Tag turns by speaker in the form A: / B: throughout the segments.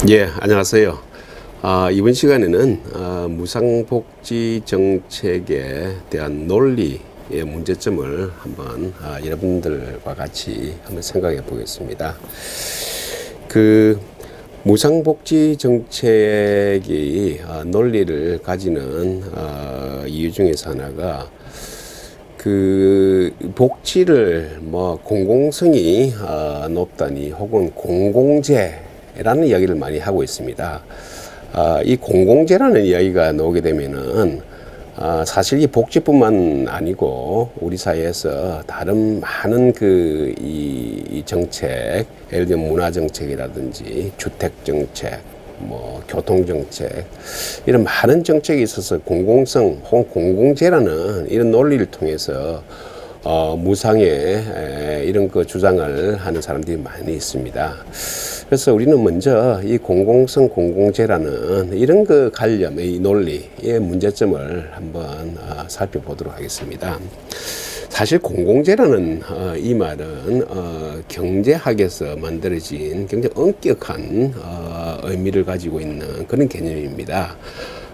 A: 예, 안녕하세요. 이번 시간에는 무상복지 정책에 대한 논리의 문제점을 한번 여러분들과 같이 한번 생각해 보겠습니다. 그 무상복지 정책이 논리를 가지는 이유 중에서 하나가 그 복지를 뭐 공공성이 높다니 혹은 공공재라는 이야기를 많이 하고 있습니다. 이 공공재라는 이야기가 나오게 되면은 사실 이 복지뿐만 아니고 우리 사회에서 다른 많은 이 정책, 예를 들면 문화정책이라든지 주택정책, 뭐 교통정책, 이런 많은 정책에 있어서 공공성 혹은 공공재라는 이런 논리를 통해서 무상의 이런 그 주장을 하는 사람들이 많이 있습니다. 그래서 우리는 먼저 이 공공성 공공재라는 이런 그 관념의 논리의 문제점을 한번 살펴보도록 하겠습니다. 사실 공공재라는 이 말은 경제학에서 만들어진 굉장히 엄격한 의미를 가지고 있는 그런 개념입니다.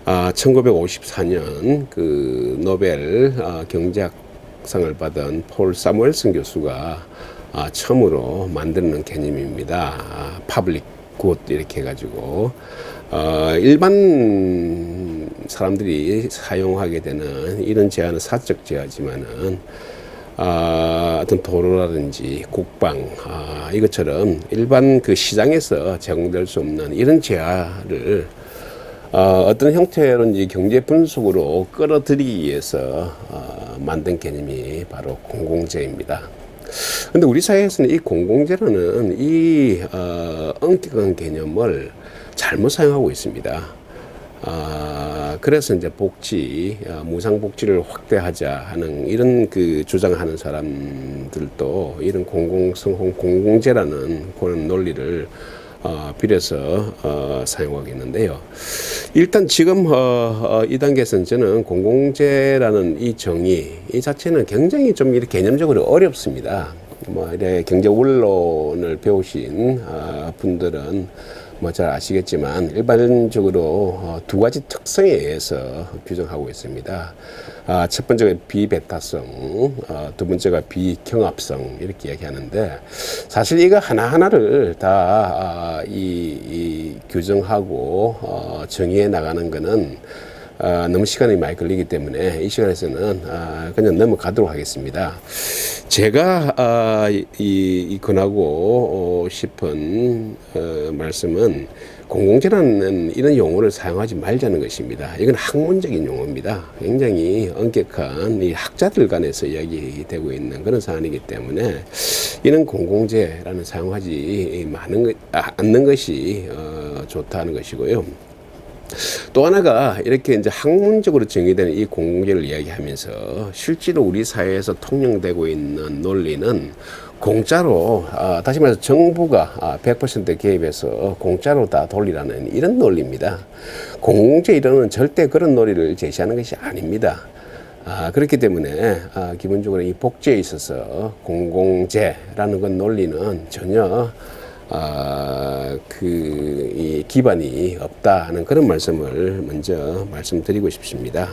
A: 1954년 그 노벨 경제학상을 받은 폴 사무엘슨 교수가 처음으로 만드는 개념입니다. 퍼블릭 굿 이렇게 해가지고 일반 사람들이 사용하게 되는 이런 제한은 사적 제한이지만은 어떤 도로라든지 국방 이것처럼 일반 그 시장에서 제공될 수 없는 이런 제한을 어떤 형태로든지 경제 분석으로 끌어들이기 위해서 만든 개념이 바로 공공재입니다. 근데 우리 사회에서는 이 공공재라는 이 엄격한 개념을 잘못 사용하고 있습니다. 그래서 이제 무상복지를 확대하자 하는 이런 그 주장하는 사람들도 이런 공공성, 공공재라는 그런 논리를 빌려서 사용하겠는데요. 일단 지금 이 단계에서는 저는 공공재라는 이 정의 이 자체는 굉장히 좀 이렇게 개념적으로 어렵습니다. 뭐 이래 경제 원론을 배우신 분들은 뭐 잘 아시겠지만 일반적으로 두 가지 특성에 의해서 규정하고 있습니다. 첫 번째가 비배타성, 두 번째가 비경합성 이렇게 이야기하는데 사실 이거 하나하나를 다 이 규정하고 정의해 나가는 거는 너무 시간이 많이 걸리기 때문에 이 시간에서는 그냥 넘어가도록 하겠습니다. 제가 권하고 싶은 말씀은 공공재라는 이런 용어를 사용하지 말자는 것입니다. 이건 학문적인 용어입니다. 굉장히 엄격한 이 학자들 간에서 이야기되고 있는 그런 사안이기 때문에 이는 공공재라는 사용하지 않는 것이 좋다는 것이고요. 또 하나가 이렇게 이제 학문적으로 정의되는 이 공공재를 이야기하면서 실제로 우리 사회에서 통용되고 있는 논리는 공짜로 다시 말해서 정부가 100% 개입해서 공짜로 다 돌리라는 이런 논리입니다. 공공재 이론은 절대 그런 논리를 제시하는 것이 아닙니다. 그렇기 때문에 기본적으로 이 복지에 있어서 공공재라는 건 논리는 전혀 이 기반이 없다 하는 그런 말씀을 먼저 말씀드리고 싶습니다.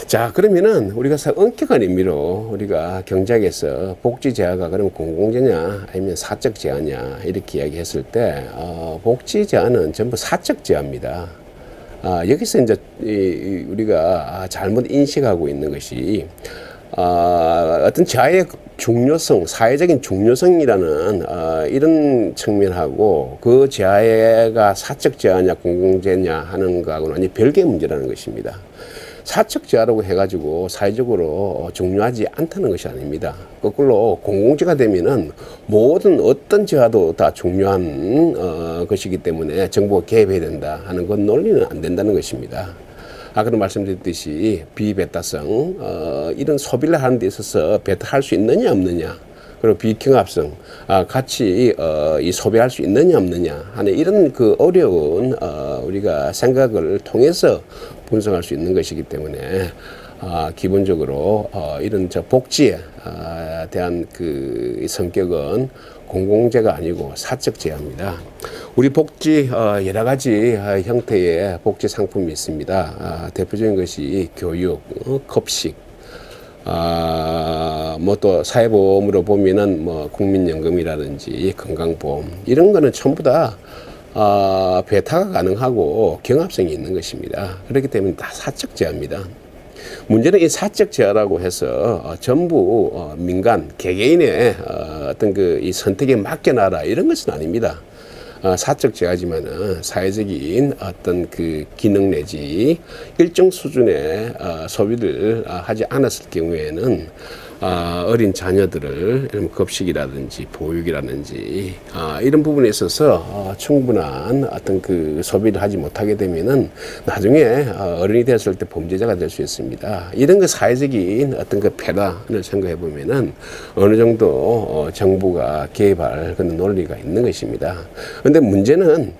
A: 자, 그러면은 우리가 엄격한 의미로 우리가 경제학에서 복지 제한가 그러면 공공재냐 아니면 사적 제한이냐 이렇게 이야기했을 때 복지 제한은 전부 사적 제한입니다. 여기서 이제 우리가 잘못 인식하고 있는 것이 어떤 제한의 중요성, 사회적인 중요성이라는 이런 측면하고 그 제한가 사적 제한이냐 공공재냐 하는 거하고는 완전히 별개의 문제라는 것입니다. 사적 제한이라고 해가지고 사회적으로 중요하지 않다는 것이 아닙니다. 거꾸로 공공재가 되면은 모든 어떤 제한도 다 중요한 것이기 때문에 정부가 개입해야 된다 하는 그 논리는 안 된다는 것입니다. 아까도 말씀드렸듯이 비배타성, 이런 소비를 하는 데 있어서 배타할 수 있느냐 없느냐, 그리고 비경합성, 같이 이 소비할 수 있느냐 없느냐 하는 이런 그 어려운 우리가 생각을 통해서 분석할 수 있는 것이기 때문에 기본적으로 이런 복지에 대한 그 성격은 공공재가 아니고 사적재입니다. 우리 복지 여러 가지 형태의 복지 상품이 있습니다. 대표적인 것이 교육, 급식, 뭐 또 사회보험으로 보면은 뭐 국민연금이라든지 건강보험 이런 거는 전부 다 배타가 가능하고 경합성이 있는 것입니다. 그렇기 때문에 다 사적 제한입니다. 문제는 이 사적 제한이라고 해서 전부 민간 개개인의 어떤 그 이 선택에 맡겨놔라 이런 것은 아닙니다. 사적 제하지만은 사회적인 어떤 그 기능 내지 일정 수준의 소비를 하지 않았을 경우에는 어린 자녀들을 이런 급식이라든지 보육이라든지 이런 부분에 있어서 충분한 어떤 그 소비를 하지 못하게 되면은 나중에 어른이 되었을 때 범죄자가 될 수 있습니다. 이런 그 사회적인 어떤 그 폐단을 생각해 보면은 어느 정도 정부가 개입할 그런 논리가 있는 것입니다. 그런데 문제는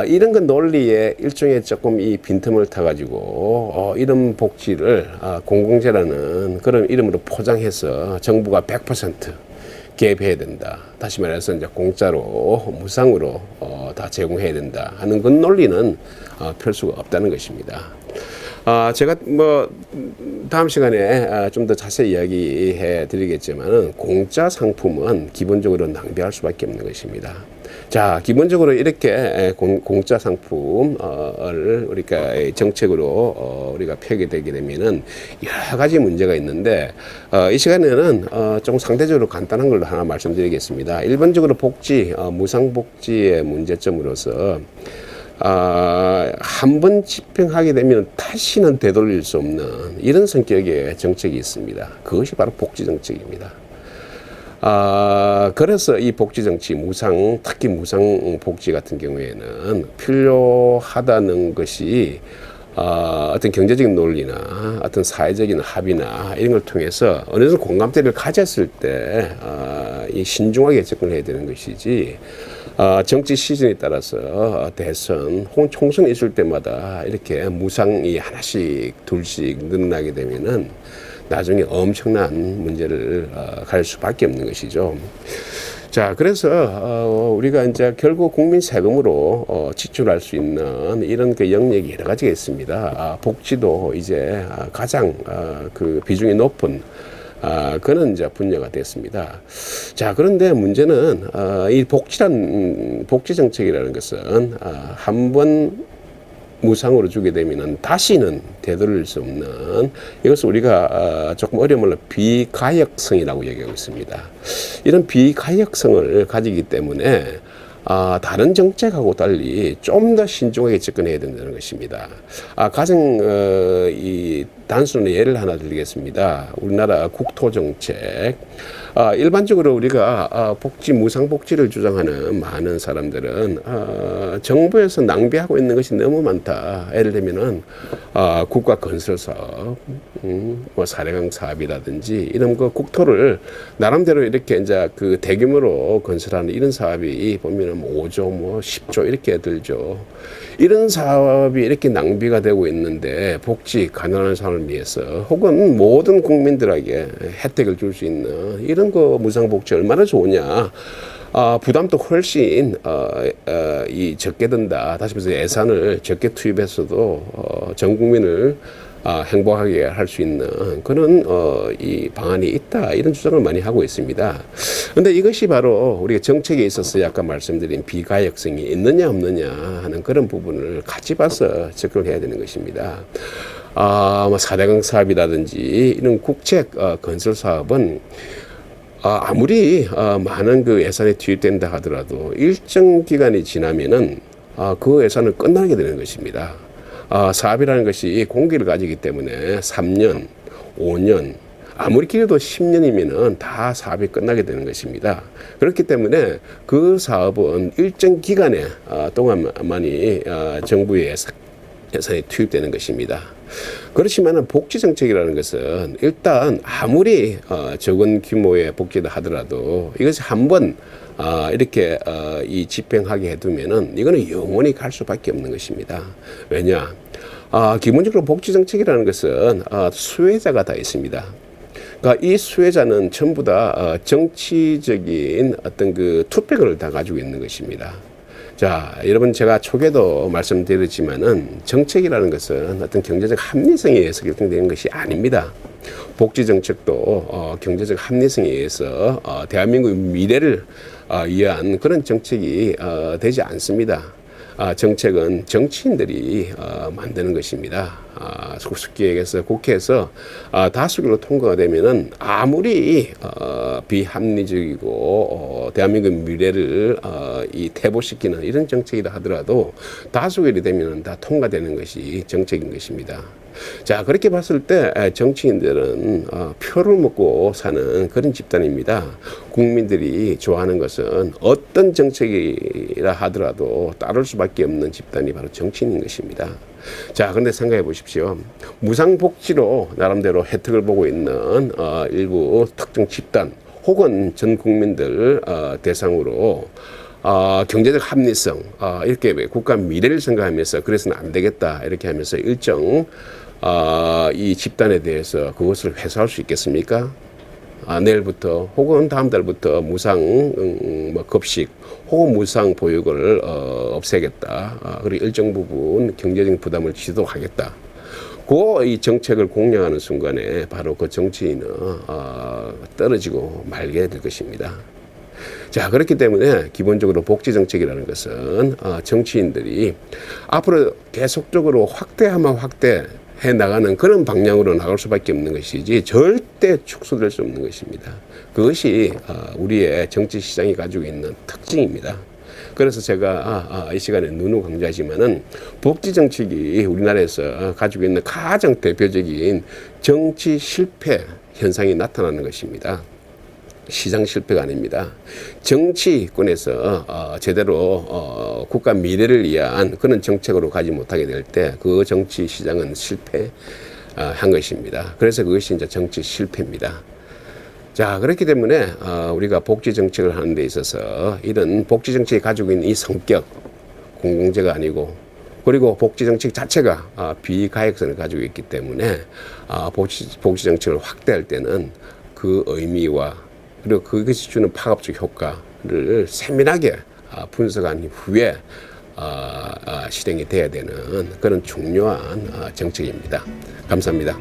A: 이런 그 논리에 일종의 조금 이 빈틈을 타가지고 이런 복지를 공공재라는 그런 이름으로 포장해서 정부가 100% 개입해야 된다. 다시 말해서 이제 공짜로 무상으로 다 제공해야 된다 하는 그 논리는 펼 수가 없다는 것입니다. 제가 뭐 다음 시간에 좀 더 자세히 이야기해 드리겠지만은 공짜 상품은 기본적으로 낭비할 수밖에 없는 것입니다. 자, 기본적으로 이렇게 공짜 상품을 우리가 정책으로 우리가 펴게 되게 되면은 여러 가지 문제가 있는데 이 시간에는 좀 상대적으로 간단한 걸로 하나 말씀드리겠습니다. 일반적으로 복지, 무상복지의 문제점으로서 한 번 집행하게 되면 다시는 되돌릴 수 없는 이런 성격의 정책이 있습니다. 그것이 바로 복지정책입니다. 그래서 이 복지정치, 특히 무상복지 같은 경우에는 필요하다는 것이 어떤 경제적인 논리나 어떤 사회적인 합의나 이런 걸 통해서 어느 정도 공감대를 가졌을 때 이 신중하게 접근해야 되는 것이지 정치 시즌에 따라서 대선 혹은 총선이 있을 때마다 이렇게 무상이 하나씩 둘씩 늘어나게 되면은 나중에 엄청난 문제를 갈 수밖에 없는 것이죠. 자, 그래서 우리가 이제 결국 국민 세금으로 지출할 수 있는 이런 그 영역이 여러 가지가 있습니다. 복지도 이제 가장 그 비중이 높은 그는 이제 분야가 됐습니다. 자, 그런데 문제는 이 복지 정책이라는 것은 한번 무상으로 주게 되면은 다시는 되돌릴 수 없는 이것을 우리가 조금 어려움을 비가역성이라고 얘기하고 있습니다. 이런 비가역성을 가지기 때문에 다른 정책하고 달리 좀 더 신중하게 접근해야 된다는 것입니다. 가장 이 단순한 예를 하나 드리겠습니다. 우리나라 국토정책. 일반적으로 우리가 무상복지를 주장하는 많은 사람들은 정부에서 낭비하고 있는 것이 너무 많다. 예를 들면은 국가 건설 사업, 뭐 사례강 사업이라든지 이런 그 국토를 나름대로 이렇게 이제 그 대규모로 건설하는 이런 사업이 보면은 5조, 뭐 10조 이렇게 들죠. 이런 사업이 이렇게 낭비가 되고 있는데 가난한 사람을 위해서 혹은 모든 국민들에게 혜택을 줄 수 있는 이런 거 무상복지 얼마나 좋으냐. 부담도 훨씬 이 적게 든다. 다시 말해서 예산을 적게 투입해서도 전 국민을 행복하게 할 수 있는 그런 이 방안이 있다. 이런 주장을 많이 하고 있습니다. 그런데 이것이 바로 우리가 정책에 있어서 아까 말씀드린 비가역성이 있느냐 없느냐 하는 그런 부분을 같이 봐서 접근을 해야 되는 것입니다. 뭐 사대강 사업이라든지 이런 국책 건설 사업은 아무리 많은 그 예산이 투입된다 하더라도 일정 기간이 지나면은 그 예산은 끝나게 되는 것입니다. 사업이라는 것이 공기를 가지기 때문에 3년, 5년, 아무리 길어도 10년이면은 다 사업이 끝나게 되는 것입니다. 그렇기 때문에 그 사업은 일정 기간에 동안만이 정부의 예산이 투입되는 것입니다. 그렇지만 복지정책이라는 것은 일단 아무리 적은 규모의 복지를 하더라도 이것이 한번 이렇게 이 집행하게 해두면은 이거는 영원히 갈 수밖에 없는 것입니다. 왜냐? 기본적으로 복지정책이라는 것은 수혜자가 다 있습니다. 그러니까 이 수혜자는 전부 다 정치적인 어떤 그 투표를 다 가지고 있는 것입니다. 자, 여러분 제가 초기에도 말씀드렸지만은 정책이라는 것은 어떤 경제적 합리성에 의해서 결정되는 것이 아닙니다. 복지 정책도 경제적 합리성에 의해서 대한민국의 미래를 위한 그런 정책이 되지 않습니다. 정책은 정치인들이 만드는 것입니다. 쉽게 얘기해서 국회에서 다수결로 통과가 되면은 아무리 비합리적이고 대한민국 미래를 이 퇴보시키는 이런 정책이라 하더라도 다수결이 되면은 다 통과되는 것이 정책인 것입니다. 자, 그렇게 봤을 때 정치인들은 표를 먹고 사는 그런 집단입니다. 국민들이 좋아하는 것은 어떤 정책이라 하더라도 따를 수밖에 없는 집단이 바로 정치인인 것입니다. 자, 그런데 생각해 보십시오. 무상복지로 나름대로 혜택을 보고 있는 일부 특정 집단 혹은 전 국민들 대상으로 경제적 합리성, 이렇게 국가 미래를 생각하면서 그래서는 안 되겠다 이렇게 하면서 일정 이 집단에 대해서 그것을 회수할 수 있겠습니까? 내일부터 혹은 다음 달부터 무상 급식 혹은 무상 보육을 없애겠다. 그리고 일정 부분 경제적 부담을 지도하겠다. 이 정책을 공략하는 순간에 바로 그 정치인은 떨어지고 말게 될 것입니다. 자, 그렇기 때문에 기본적으로 복지 정책이라는 것은 정치인들이 앞으로 계속적으로 확대해 나가는 그런 방향으로 나갈 수밖에 없는 것이지 절대 축소될 수 없는 것입니다. 그것이 우리의 정치 시장이 가지고 있는 특징입니다. 그래서 제가 이 시간에 누누 강조하지만은 복지 정책이 우리나라에서 가지고 있는 가장 대표적인 정치 실패 현상이 나타나는 것입니다. 시장 실패가 아닙니다. 정치권에서 제대로 국가 미래를 위한 그런 정책으로 가지 못하게 될 때 그 정치 시장은 실패한 것입니다. 그래서 그것이 이제 정치 실패입니다. 자, 그렇기 때문에 우리가 복지 정책을 하는 데 있어서 이런 복지 정책이 가지고 있는 이 성격, 공공재가 아니고 그리고 복지 정책 자체가 비가역성을 가지고 있기 때문에 복지 정책을 확대할 때는 그 의미와 그리고 그것이 주는 파급적 효과를 세밀하게 분석한 후에 실행이 돼야 되는 그런 중요한 정책입니다. 감사합니다.